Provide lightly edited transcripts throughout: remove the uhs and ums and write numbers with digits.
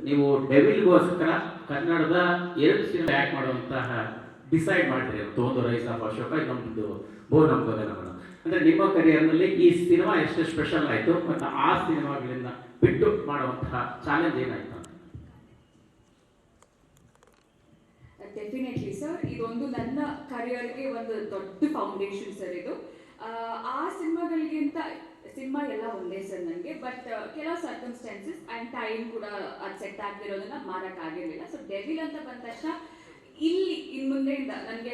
ನೀವು ಡೆವಿಲ್ಗೋಸ್ಕರ ಕನ್ನಡದ 2 cinema act ಮಾಡುವಂತಹ ಡಿಸೈಡ್ ಮಾಡಿರಿ ತೊಗೊಂಡು ರೈಸ್ ಆಫ್ ಅಶೋಕ ನಮ್ಮದು ಬಹುನಮ್ ಗಗನಗಳು. ಅಂದರೆ ನಿಮ್ಮ ಕರಿಯರ್ನಲ್ಲಿ ಈ ಸಿನಿಮಾ ಎಷ್ಟು ಸ್ಪೆಷಲ್ ಆಯಿತು ಮತ್ತು ಆ ಸಿನಿಮಾಗಳಿಂದ ಬಿಟ್ಟು ಮಾಡುವಂತಹ ಚಾಲೆಂಜ್ ಏನಾಯಿತು? ಡೆಫಿನೆಟ್ಲಿ ಸರ್, ಇದೊಂದು ನನ್ನ ಕರಿಯರ್ಗೆ ಒಂದು ದೊಡ್ಡ ಫೌಂಡೇಶನ್ ಸರ್ ಇದು. ಆ ಸಿನಿಮಾಗಳಿಗಿಂತ ಸಿನಿಮಾ ಎಲ್ಲ ಒಂದೇ ಸರ್ ನನಗೆ, ಬಟ್ ಕೆಲವು ಸರ್ಕಮ್ಸ್ಟಾನ್ಸಸ್ ಆ್ಯಂಡ್ ಟೈಮ್ ಕೂಡ ಅದು ಸೆಟ್ ಆಗ್ತಿರೋದನ್ನ ಮಾಡೋಕ್ಕಾಗಿರಲಿಲ್ಲ. ಸೊ ಡೆವಿಲ್ ಅಂತ ಬಂದ ತಕ್ಷಣ ಇಲ್ಲಿ ಇನ್ನು ಮುಂದೆಯಿಂದ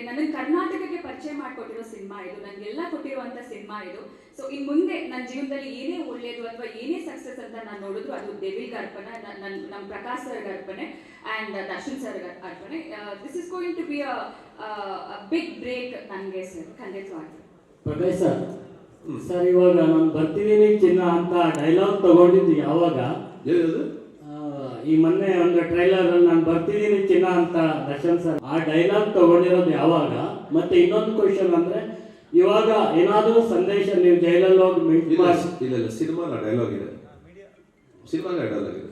ನನಗೆ ಕರ್ನಾಟಕಕ್ಕೆ ಪರಿಚಯ ಮಾಡಿಕೊಟ್ಟಿರೋ ಸಿನಿಮಾ ಇದು, ನನಗೆಲ್ಲ ಕೊಟ್ಟಿರುವಂಥ ಸಿನಿಮಾ ಇದು. ಸೊ ಇನ್ನು ಮುಂದೆ ನನ್ನ ಜೀವನದಲ್ಲಿ ಏನೇ ಒಳ್ಳೆಯದು ಅಥವಾ ಏನೇ ಸಕ್ಸಸ್ ಅಂತ ನಾನು ನೋಡಿದ್ರು ಅದು ಡೆವಿಲ್ಗೆ ಅರ್ಪಣೆ, ನಮ್ಮ ಪ್ರಕಾಶ್ ಸರ್ಗೆ ಅರ್ಪಣೆ ಆ್ಯಂಡ್ ದರ್ಶನ್ ಸರ್ಗೆ ಅರ್ಪಣೆ. This is going to be a big break ನನಗೆ ಸರ್, ಖಂಡಿತವಾಗಿ. ಪ್ರಕಾಶ್ ಸರ್, ಇವಾಗ ನಾನು ಬರ್ತಿದ್ದೀನಿ ಚಿನ್ನ ಅಂತ ಡೈಲಾಗ್ ತಗೊಂಡಿದ್ದು ಯಾವಾಗ? ಈ ಮೊನ್ನೆ ಒಂದು ಟ್ರೈಲರ್ ನಾನು ಬರ್ತಿದ್ದೀನಿ ಚಿನ್ನ ಅಂತ ದರ್ಶನ್ ಸರ್ ಆ ಡೈಲಾಗ್ ತಗೊಂಡಿರೋದು ಯಾವಾಗ? ಮತ್ತೆ ಇನ್ನೊಂದು ಕ್ವಶನ್ ಅಂದ್ರೆ, ಇವಾಗ ಏನಾದರೂ ಸಂದೇಶ ನೀವು ಜೈಲಲ್ಲಿ ಹೋಗಿ ಇಲ್ಲ ಸಿನಿಮಾದ ಡೈಲಾಗ್ ಇದೆ, ಸಿನಿಮಾದ ಡೈಲಾಗ್ ಇದೆ.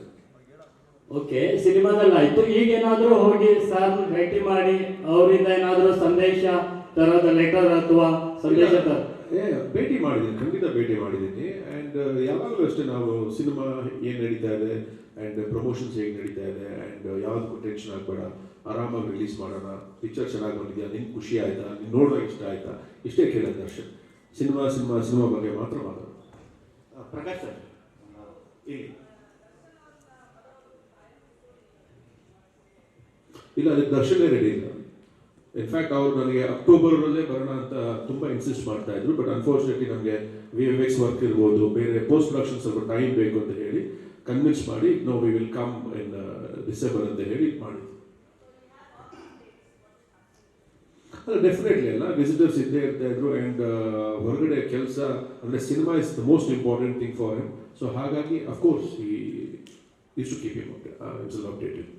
ಓಕೆ, ಸಿನಿಮಾದಲ್ಲಿ ಆಯ್ತು. ಈಗ ಏನಾದರೂ ಹೋಗಿ ಸರ್ ಭೇಟಿ ಮಾಡಿ ಅವರಿಂದ ಏನಾದರೂ ಸಂದೇಶ ತರದ ಲೆಟರ್ ಅಥವಾ ಸಂದೇಶ ಭೇಟಿ ಮಾಡಿದ್ದೀನಿ, ಖಂಡಿತ ಭೇಟಿ ಮಾಡಿದ್ದೀನಿ. ಆ್ಯಂಡ್ ಯಾವಾಗಲೂ ಅಷ್ಟೇ ನಾವು ಸಿನಿಮಾ ಏನು ನಡೀತಾ ಇದೆ ಆ್ಯಂಡ್ ಪ್ರಮೋಷನ್ಸ್ ಹೇಗೆ ನಡೀತಾ ಇದೆ ಆ್ಯಂಡ್ ಯಾವುದಕ್ಕೂ ಟೆನ್ಷನ್ ಆಗಬೇಡ, ಆರಾಮಾಗಿ ರಿಲೀಸ್ ಮಾಡೋಣ, ಪಿಕ್ಚರ್ ಚೆನ್ನಾಗಿ ಬಂದಿದೆಯಾ, ನಿನ್ಗೆ ಖುಷಿ ಆಯಿತಾ, ನೀನು ನೋಡುವಾಗ ಇಷ್ಟ ಆಯಿತಾ, ಇಷ್ಟೇ ಕೇಳೋದು ದರ್ಶನ್. ಸಿನಿಮಾ ಬಗ್ಗೆ ಮಾತ್ರ ಮಾತಾಡೋದು. ಪ್ರಕಾಶ್ ಸರ್ ಇಲ್ಲ, ಅದಕ್ಕೆ ದರ್ಶನೇ ರೆಡಿ ಇಲ್ಲ. ಇನ್ಫ್ಯಾಕ್ಟ್ ಅವರು ನನಗೆ ಅಕ್ಟೋಬರಲ್ಲೇ ಬರೋಣ ಅಂತ ತುಂಬ ಇನ್ಸಿಸ್ಟ್ ಮಾಡ್ತಾ ಇದ್ರು. ಬಟ್ ಅನ್ಫಾರ್ಚುನೇಟ್ಲಿ ನಮಗೆ VFX ವರ್ಕ್ ಇರ್ಬೋದು, ಬೇರೆ ಪೋಸ್ಟ್ ಪ್ರೊಡಕ್ಷನ್ ಸ್ವಲ್ಪ ಟೈಮ್ ಬೇಕು ಅಂತ ಹೇಳಿ ಕನ್ವಿನ್ಸ್ ಮಾಡಿ no we will come in December ಅಂತ ಹೇಳಿ ಮಾಡಿದ್ವಿ. ಅಲ್ಲ, ಡೆಫಿನೆಟ್ಲಿ ಎಲ್ಲ ವಿಸಿಟರ್ಸ್ ಇದ್ದೇ ಇರ್ತಾ ಇದ್ರು. ಆ್ಯಂಡ್ ಹೊರಗಡೆ ಕೆಲಸ ಅಂದರೆ cinema is the most important thing for him. So ಹಾಗಾಗಿ ಅಫ್ಕೋರ್ಸ್ ಈ is to keep him updated.